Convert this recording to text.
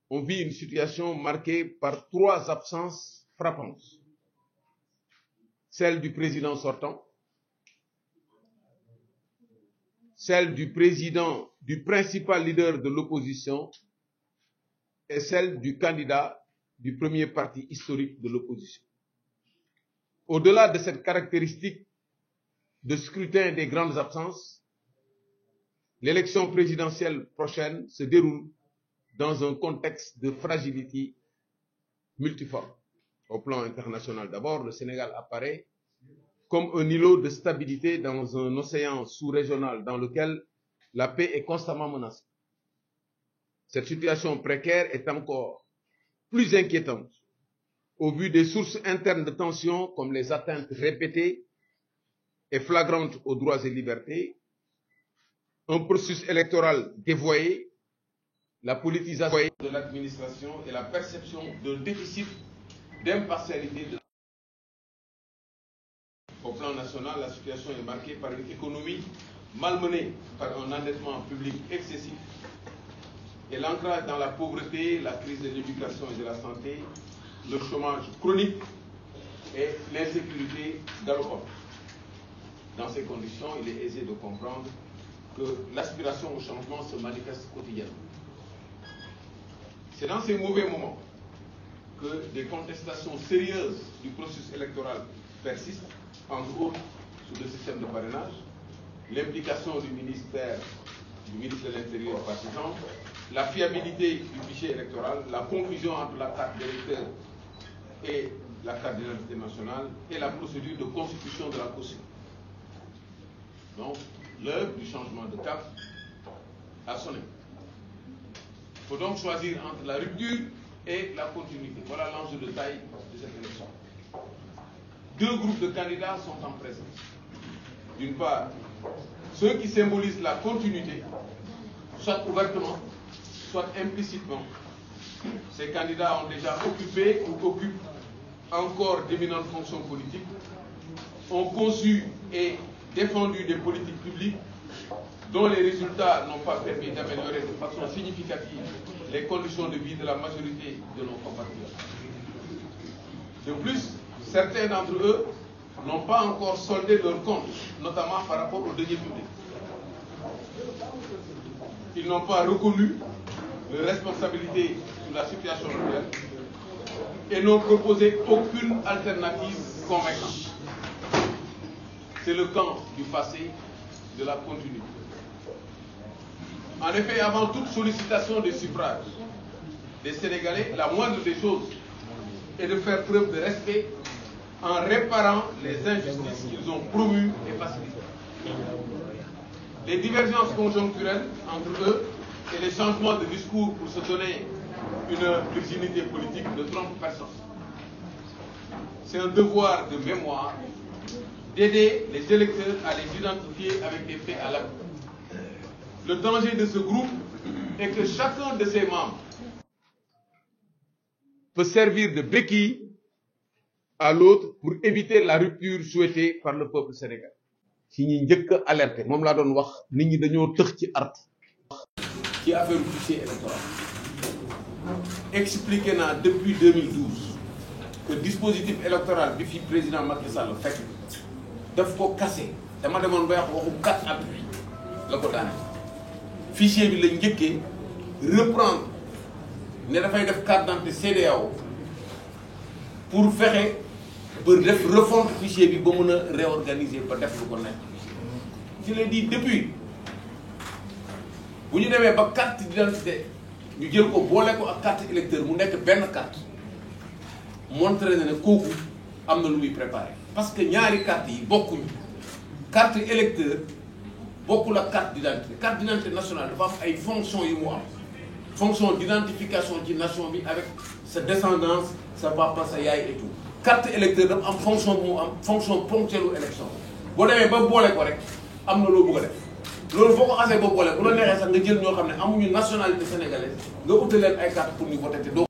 on vit une situation marquée par 3 absences frappantes. Celle du président sortant, celle du principal leader de l'opposition et celle du candidat du premier parti historique de l'opposition. Au-delà de cette caractéristique de scrutin des grandes absences, l'élection présidentielle prochaine se déroule dans un contexte de fragilité multiforme. Au plan international d'abord, le Sénégal apparaît comme un îlot de stabilité dans un océan sous-régional dans lequel la paix est constamment menacée. Cette situation précaire est encore plus inquiétante au vu des sources internes de tension comme les atteintes répétées et flagrantes aux droits et libertés, un processus électoral dévoyé, la politisation de l'administration et la perception d'un déficit d'impartialité. Au plan national, la situation est marquée par une économie malmenée par un endettement public excessif et l'ancrage dans la pauvreté, la crise de l'éducation et de la santé, le chômage chronique et l'insécurité galopante. Dans ces conditions, il est aisé de comprendre que l'aspiration au changement se manifeste quotidiennement. C'est dans ces mauvais moments que des contestations sérieuses du processus électoral persistent, entre autres sur le système de parrainage, l'implication du ministre de l'Intérieur partisan, la fiabilité du fichier électoral, la confusion entre la carte d'électeur et la carte d'identité nationale et la procédure de constitution de la caution. Donc, l'heure du changement de cap a sonné. Il faut donc choisir entre la rupture et la continuité. Voilà l'enjeu de taille de cette élection. 2 groupes de candidats sont en présence. D'une part, ceux qui symbolisent la continuité, soit ouvertement, soit implicitement. Ces candidats ont déjà occupé ou occupent encore d'éminentes fonctions politiques, ont conçu et défendu des politiques publiques dont les résultats n'ont pas permis d'améliorer de façon significative les conditions de vie de la majorité de nos compatriotes. De plus, certains d'entre eux n'ont pas encore soldé leur compte, notamment par rapport aux deniers publics. Ils n'ont pas reconnu leur responsabilité sur la situation actuelle et n'ont proposé aucune alternative convaincante. C'est le camp du passé, de la continuité. En effet, avant toute sollicitation de suffrage des Sénégalais, la moindre des choses est de faire preuve de respect en réparant les injustices qu'ils ont promues et facilitées. Les divergences conjoncturelles entre eux et les changements de discours pour se donner une virginité politique ne trompent personne. C'est un devoir de mémoire d'aider les électeurs à les identifier avec des faits à l'appui. Le danger de ce groupe est que chacun de ses membres peut servir de béquille à l'autre pour éviter la rupture souhaitée par le peuple sénégalais. ci ñi njëkk a alerté moom laa doon wax nit ñi dañoo tëx ci art ci affaire fichier électoral expliqué naa depuis 2012 que dispositif électoral bi fi président Macky Sall fekk daf ko cassé dama demoon ba wax waxu 4 appui la ko daane fichier bi la njëkkee reprendre ne dafay def carte d'identité CEDEAO pour fexe ba def refonte fichier bi ba mën a réorganiser ba def lu ko nekk. Je l'ai dit depuis bu ñu demee ba carte d'identité ñu jël ko boole ko ak carte électeur mu nekk benn carte montré na ne kooku am na lu muy préparé parce que ñaari carte yi bokkuñu carte électeur bokkul ak carte d'identité nationale dafa am ay fonctions yu mu am fonction d'identification ci nation bi avec sa descendance sa papa sa yaay et tout carte électeur dafa am fonction bu mu am fonction ponctuelle u élection boo demee ba boole ko rek am na loo bëgg a def loolu boo ko xasee ba boole bu la neexee sax nga jël ñoo xam ne amuñu nationalité sénégalaise nga utal leen ay carte pour ñu voter te doo